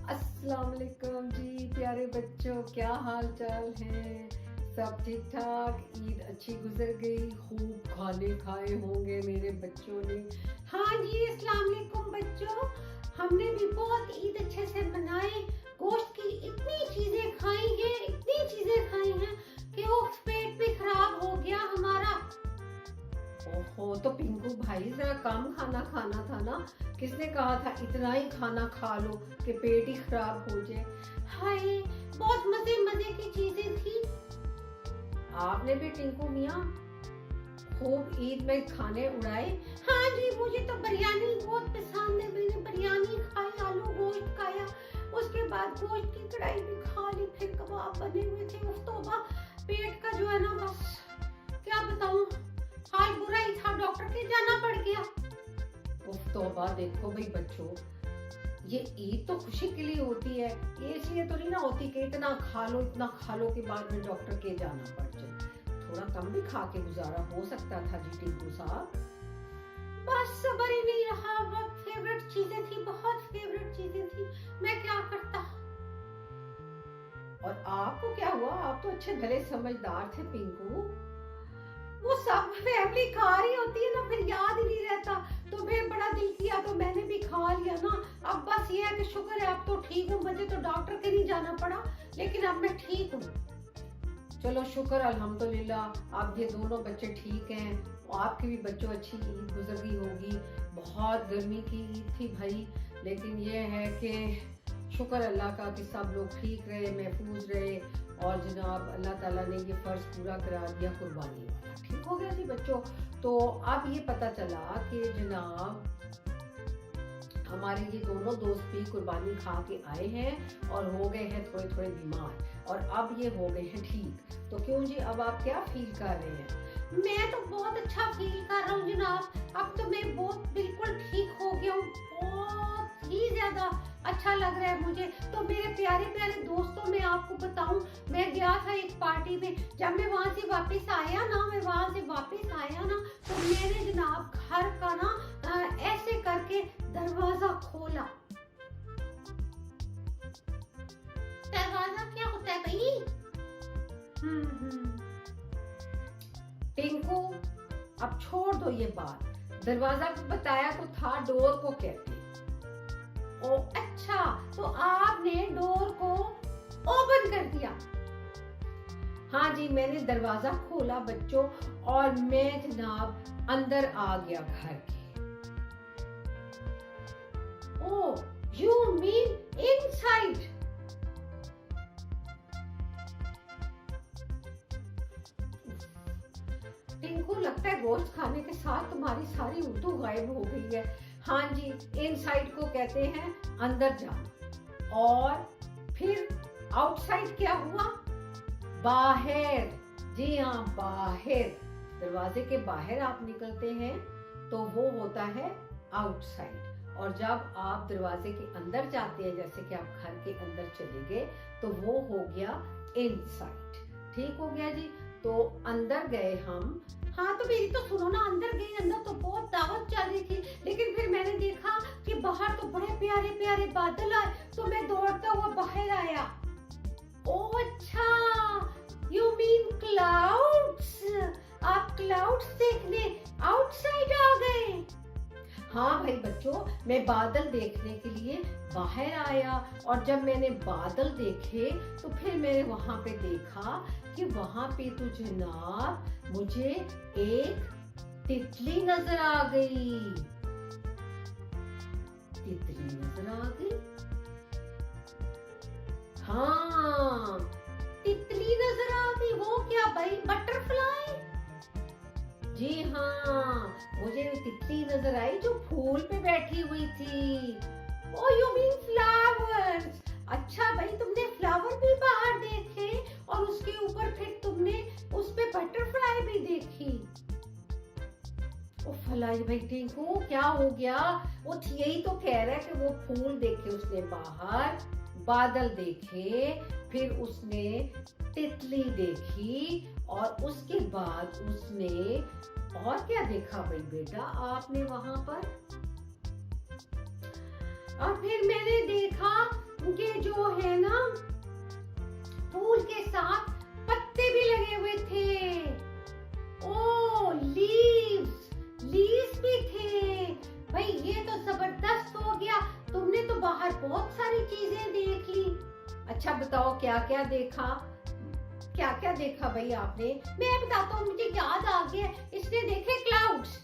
अस्सलाम वालेकुम जी प्यारे बच्चों, क्या हाल चाल है? सब ठीक ठाक? ईद अच्छी गुजर गई, खूब खाने खाए होंगे मेरे बच्चों ने। हाँ जी, अस्सलाम वालेकुम बच्चों। हमने भी बहुत ईद अच्छे से मनाए। गोश्त की इतनी चीजें खाई हैं कि वो पेट भी खराब हो गया हमारा। ओहो, तो पिंकू भाई जरा कम खाना खाना था ना। किसने कहा था इतना ही खाना खा लो कि पेट ही खराब हो जाए? हाय, बहुत मजे मजे की चीजें थी। आपने भी टिंकू मियाँ खूब ईद में खाने उड़ाए। हाँ जी, मुझे तो बिरयानी बहुत पसंद है। मैंने बिरयानी खाई, आलू गोश्त खाया, उसके बाद गोश्त की कढ़ाई भी खा ली, फिर कबाब बने हुए थे। उफ तौबा, पेट का जो है ना, बस क्या बताऊं, हाल बुरा ही था। डॉक्टर के जाना पड़ गया। उफ तौबा। देखो भाई बच्चों, ये ईद तो खुशी के लिए होती है, ये इसलिए तो नहीं ना होती कि इतना खा लो के बाद में डॉक्टर के जाना पड़ जाए। थोड़ा कम भी खा के गुजारा हो सकता था जी टिंकू साहब। बस सबर ही नहीं रहा। बहुत फेवरेट चीजें थी, बहुत फेवरेट चीजें थी, मैं क्या करता। और आपको क्या हुआ? आप तो अच्छे भले समझदार थे पिंकू। वो सब फैमिली खा रही होती है ना, फिर याद ही नहीं रहता। तो मैं बड़ा दिल किया तो मैंने भी खा लिया ना। अब बस ये है कि शुक्र है अब तो ठीक हूँ। मुझे तो डॉक्टर के नहीं जाना पड़ा, लेकिन अब मैं ठीक हूँ। चलो शुक्र अल्हम्दुलिल्लाह, आप ये दोनों बच्चे ठीक हैं। आपके भी बच्चों अच्छी ईद गुजर गई होगी। बहुत गर्मी की ईद थी भाई, लेकिन ये है कि शुक्र अल्लाह का कि सब लोग ठीक रहे, महफूज रहे। और जनाब अल्लाह ताला ने ये फर्ज पूरा करा दिया, कुर्बानी वाला ठीक हो गया जी बच्चों। तो अब ये पता चला कि जनाब हमारे ये दोनों दोस्त भी कुर्बानी खा के आए हैं और हो गए हैं थोड़े थोड़े बीमार, और अब ये हो गए हैं ठीक। तो क्यों जी, अब आप क्या फील कर रहे हैं? मैं तो बहुत अच्छा फील कर रहा हूँ जनाब। अब तो मैं बहुत बिल्कुल ठीक हो गया हूँ। बहुत ही ज्यादा अच्छा लग रहा है मुझे। तो मेरे प्यारे प्यारे दोस्तों, मैं आपको बताऊं, मैं गया था एक पार्टी में। जब मैं वहां से वापस आया ना, तो मैंने जनाब घर का ना ऐसे करके दरवाजा खोला। दरवाजा क्या होता है भाई? टिंकू, अब छोड़ दो ये बात। दरवाजा को बताया तो था, डोर को कहते हैं। ओ अच्छा, तो आपने डोर को ओपन कर दिया? हाँ जी, मैंने दरवाजा खोला बच्चों, और मैं जनाब अंदर आ गया घर के। ओ, यू मीन इनसाइड? टिंकू, लगता है गोश्त खाने के साथ तुम्हारी सारी उर्दू गायब हो गई है। हाँ जी, इनसाइड को कहते हैं अंदर जाना। और फिर आउटसाइड क्या हुआ? बाहर। जी हाँ, बाहर। दरवाजे के बाहर आप निकलते हैं तो वो होता है आउटसाइड। और जब आप दरवाजे के अंदर जाते हैं, जैसे कि आप घर के अंदर चले गए, तो वो हो गया इनसाइड। ठीक हो गया जी। तो अंदर गए हम। हाँ, तो मेरी तो सुनो ना, अंदर गई। अंदर तो बहुत दावत चल रही थी, लेकिन फिर मैंने देखा कि बाहर तो बड़े प्यारे प्यारे बादल आए, तो मैं दौड़ता हुआ बाहर आया। ओ अच्छा, यू मीन क्लाउड्स? आप क्लाउड्स देखने आउटसाइड आ गए? हाँ भाई बच्चों, मैं बादल देखने के लिए बाहर आया, और जब मैंने बादल देखे तो फिर मैंने वहां पे देखा कि वहां पे तो जनाब मुझे एक तितली नजर आ गई। तितली नजर आ गई। हाँ, तितली नजर आ गई। वो क्या भाई, बटरफ्लाई? जी हाँ, मुझे तितली नजर आई जो फूल पे बैठी हुई थी। ओ, यू मीन फ्लावर्स? अच्छा भाई, तुमने फ्लावर भी बाहर देखे, और उसके ऊपर फिर तुमने उस पे बटरफ्लाई भी देखी? ओ फलाई भाई टिंकू, क्या हो गया? वो यही तो कह रहा है कि वो फूल देखे उसने बाहर, बादल देखे, फिर उसने तितली देखी, और उसके बाद उसने और क्या देखा भाई बेटा आपने वहां पर? और फिर मैंने देखा कि बहुत सारी चीजें देख ली। अच्छा बताओ क्या क्या देखा? क्या क्या देखा भाई आपने? मैं बताता हूँ, मुझे याद आ गया। इसने देखे क्लाउड्स।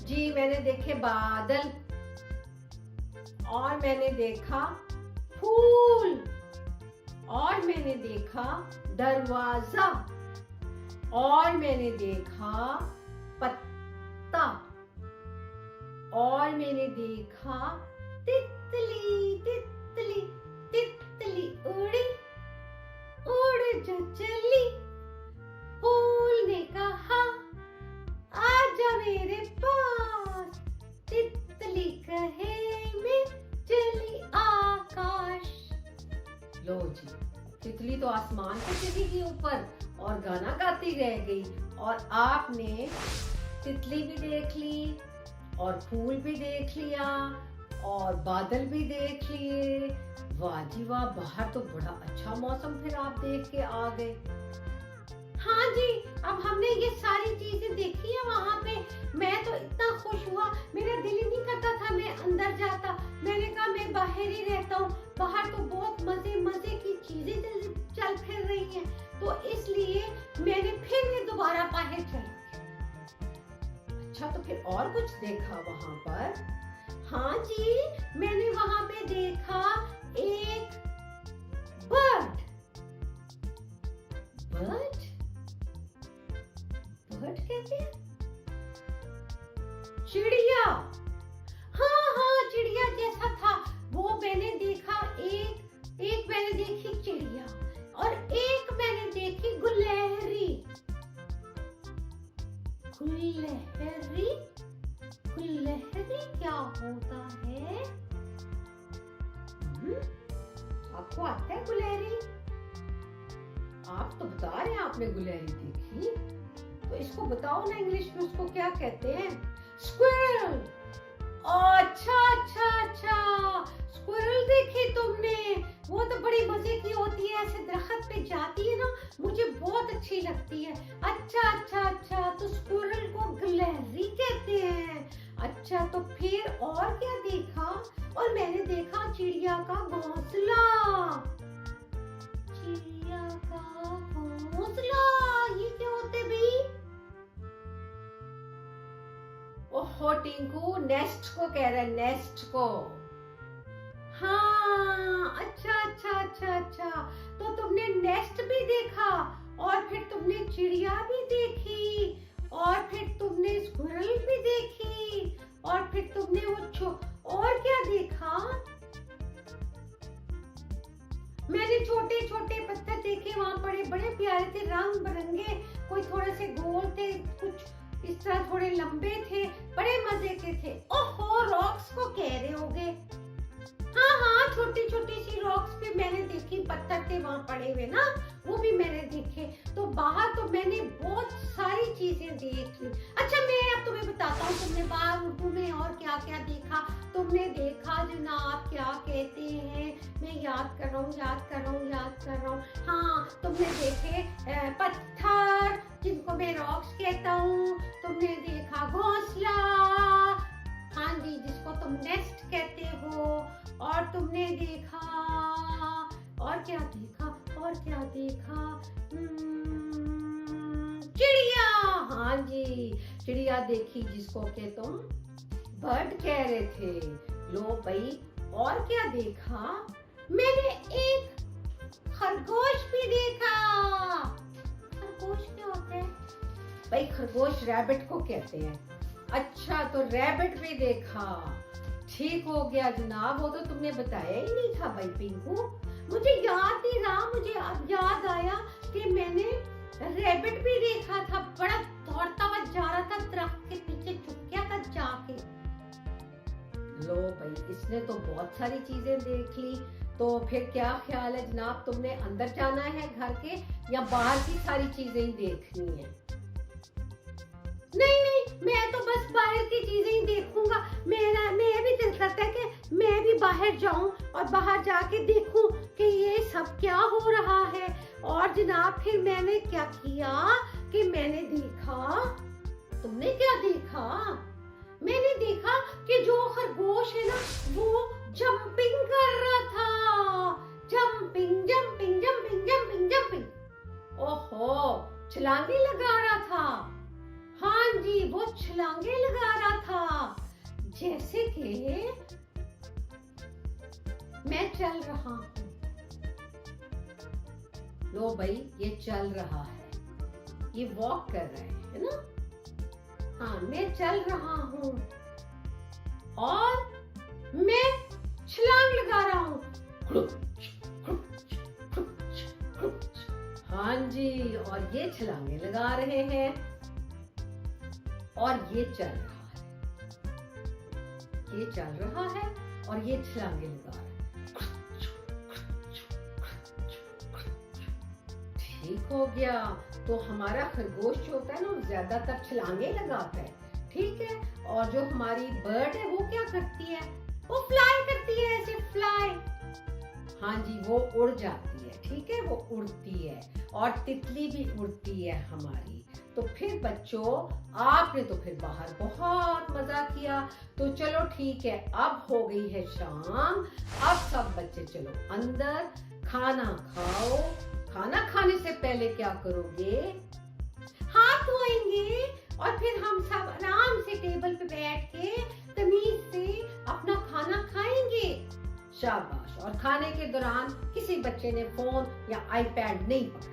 जी मैंने देखे बादल, और मैंने देखा फूल, और मैंने देखा दरवाजा, और मैंने देखा पत्ता, और मैंने देखा तितली तितली तितली उड़ी उड़ जो चली। फूल ने कहा आजा मेरे पास, तितली कहे मैं चली आकाश। लो जी, तितली तो आसमान पे चली गई ऊपर और गाना गाती रह गई, और आपने तितली भी देख ली और फूल भी देख लिया और बादल भी देख लिए। वाह जी वाह, बाहर तो बड़ा अच्छा मौसम फिर आप देख के आ गए। हाँ जी, अब हमने ये सारी चीजें देखी है वहाँ पे। मैं तो इतना खुश हुआ, मेरा दिल ही नहीं करता था मैं अंदर जाता। मैंने कहा मैं बाहर ही रहता हूँ, बाहर तो बहुत मजे मजे की चीजें चल फिर रही हैं, तो इसलिए मैंने फिर दोबारा बाहर चला। अच्छा तो फिर और कुछ देखा वहाँ पर? हाँ जी, मैंने वहाँ पे देखा एक बर्ड। बर्ड? बर्ड कहते हैं? चिड़िया। हाँ हाँ, चिड़िया जैसा था वो मैंने देखा। एक मैंने देखी चिड़िया, और एक मैंने देखी गुलहरी। गुलहरी गुलहरी क्या होता है? आपको आता है गुलहरी? आप तो बता रहे हैं आपने गुलहरी देखी, तो इसको बताओ ना इंग्लिश में उसको क्या कहते हैं? स्क्विरल। अच्छा अच्छा अच्छा, स्क्विरल देखी तुमने? वो तो बड़ी मजे की होती है, ऐसे दरख्त पे जाती है ना, मुझे बहुत अच्छी लगती है। अच्छा अच्छा अच्छा, तो स्क्विरल को गुलहरी कहते हैं। अच्छा तो फिर और क्या देखा? और मैंने देखा चिड़िया का घोंसला। चिड़िया का घोंसला, ये क्या होते भाई? ओहो टिंकू, नेस्ट को कह रहा है, नेस्ट को। हाँ, अच्छा अच्छा अच्छा अच्छा, तो तुमने नेस्ट भी देखा, और फिर तुमने चिड़िया भी देखी, और फिर तुमने स्क्विरल भी देखी, और फिर तुमने वो और क्या देखा? मैंने छोटे छोटे पत्थर देखे, वहाँ बड़े बड़े प्यारे थे, रंग बिरंगे, कोई थोड़े से गोल थे, कुछ इस तरह थोड़े लंबे थे, बड़े मजे के थे। ओहो, रॉक्स को कह रहे होगे? हाँ हाँ, छोटी छोटी सी रॉक्स भी मैंने देखी, पत्थर थे वहाँ पड़े हुए ना, वो भी मैंने देखे। तो बाहर तो मैंने बहुत सारी चीजें देख ली। अच्छा मैं अब तुम्हें बताता हूँ, तुमने बाहर उर्दू में और क्या क्या देखा? तुमने देखा जनाब, क्या कहते हैं, मैं याद कर रहा हूँ। हाँ, तुमने देखे पत्थर, जिनको मैं रॉक्स कहता हूँ। तुमने देखा घोंसला, हाँ जी, जिसको तुम नेस्ट कहते हो। और तुमने देखा, और क्या देखा? चिड़िया। हाँ जी, चिड़िया देखी, जिसको के तुम बर्ड कह रहे थे। लो भाई, और क्या देखा? मैंने एक खरगोश भी देखा। खरगोश क्या होता है? भाई खरगोश रैबिट को कहते हैं। अच्छा तो रैबिट भी देखा, ठीक हो गया जनाब, वो तो तुमने बताया ही नहीं था भाई पिंकू। मुझे याद नहीं रहा, मुझे अब याद आया कि मैंने रैबिट भी देखा था, बड़ा दौड़ता हुआ जा रहा था, दरख्त के पीछे छुप गया था जाके। लो भाई, इसने तो बहुत सारी चीजें देख ली, तो फिर क्या ख्याल है जनाब, तुमने अंदर जाना है घर के या बाहर की सारी चीजें ही देखनी है? नहीं, मैं तो बस बाहर की चीजें ही देखूंगा। मैं भी दिल करता है कि मैं भी बाहर जाऊं और बाहर जाके देखूं कि ये सब क्या हो रहा है। और जनाब फिर मैंने क्या किया कि मैंने देखा। तुमने क्या देखा? मैंने देखा कि जो खरगोश है ना वो जंपिंग कर रहा था, jumping jumping jumping jumping jumping. ओहो, छलांगे लगा रहा था। हाँ जी, वो छलांगे लगा रहा था, जैसे कि मैं चल रहा हूँ। लो भाई, ये चल रहा है, ये वॉक कर रहा है ना? हाँ, मैं चल रहा हूँ और मैं छलांग लगा रहा हूँ। हाँ जी, और ये छलांगे लगा रहे हैं और ये चल रहा है, ये चल रहा है और ये छलांगे लगा रहा है। ठीक हो गया। तो हमारा खरगोश जो होता है ना, वो ज्यादातर छलांगे लगाता है, ठीक है। और जो हमारी बर्ड है वो क्या करती है? वो फ्लाई करती है, ऐसे फ्लाई। हाँ जी, वो उड़ जाती है, ठीक है, वो उड़ती है। और तितली भी उड़ती है हमारी। तो फिर बच्चों, आपने तो फिर बाहर बहुत मजा किया। तो चलो ठीक है, अब हो गई है शाम। अब सब बच्चे चलो अंदर, खाना खाओ। खाना खाने से पहले क्या करोगे? हाथ धोएंगे और फिर हम सब आराम से टेबल पे बैठ के तमीज से अपना खाना खाएंगे। शाबाश। और खाने के दौरान किसी बच्चे ने फोन या आईपैड नहीं पकड़ा?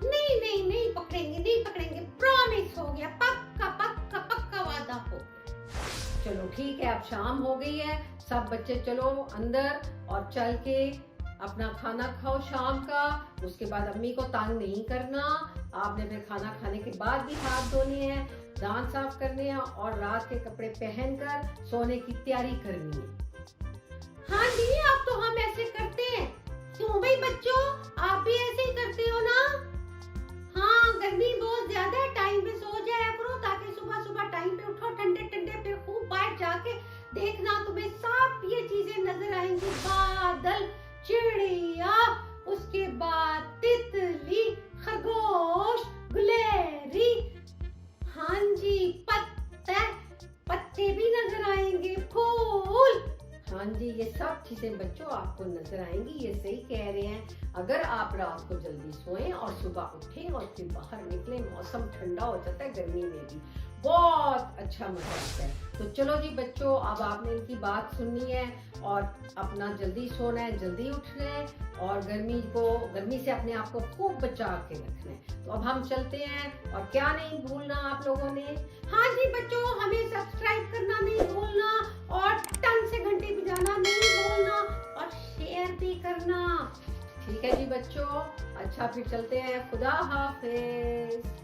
नहीं नहीं नहीं पकड़ेंगे, नहीं पकड़ेंगे, प्रॉमिस हो गया, पक्का पक्का पक्का वादा हो गया। चलो ठीक है, अब शाम हो गई है, सब बच्चे चलो अंदर और चल के अपना खाना खाओ शाम का। उसके बाद अम्मी को तंग नहीं करना। आपने फिर खाना खाने के बाद भी हाथ धोने हैं, दांत साफ करने हैं और रात के कपड़े पहनकर सोने की तैयारी करनी है। हाँ जी, अब तो हम ऐसे करते हैं। क्यों भाई बच्चों, आप भी ऐसे ही करते हो ना? हाँ, गर्मी बहुत ज्यादा है, टाइम पे सो जाया करो ताकि सुबह सुबह टाइम पे उठो। ठंडे ठंडे पे खूब बाहर जाके देखना, तुम्हें सब ये चीजें नजर आएंगी। बादल, चिड़िया, उसके बाद तितली, खरगोश, गुलेरी, हाँ जी, पत्ते भी नजर आएंगे, फूल। हाँ जी, ये सब चीजें बच्चों आपको नजर आएंगी। ये सही कह रहे हैं। अगर आप रात को जल्दी सोएं और सुबह उठें और फिर बाहर निकलें, मौसम ठंडा हो जाता है, गर्मी में भी बहुत अच्छा मजा आता है। तो चलो जी बच्चों, अब आपने इनकी बात सुननी है और अपना जल्दी सोना है, जल्दी उठना है और गर्मी से अपने आप को खूब बचा के रखना है। तो अब हम चलते हैं और क्या नहीं भूलना आप लोगों ने? हाँ जी बच्चों, हमें सब्सक्राइब करना नहीं भूलना और टंग से घंटी बजाना नहीं भूलना और शेयर भी करना। ठीक है जी बच्चों, अच्छा फिर चलते हैं। खुदा हाफिज।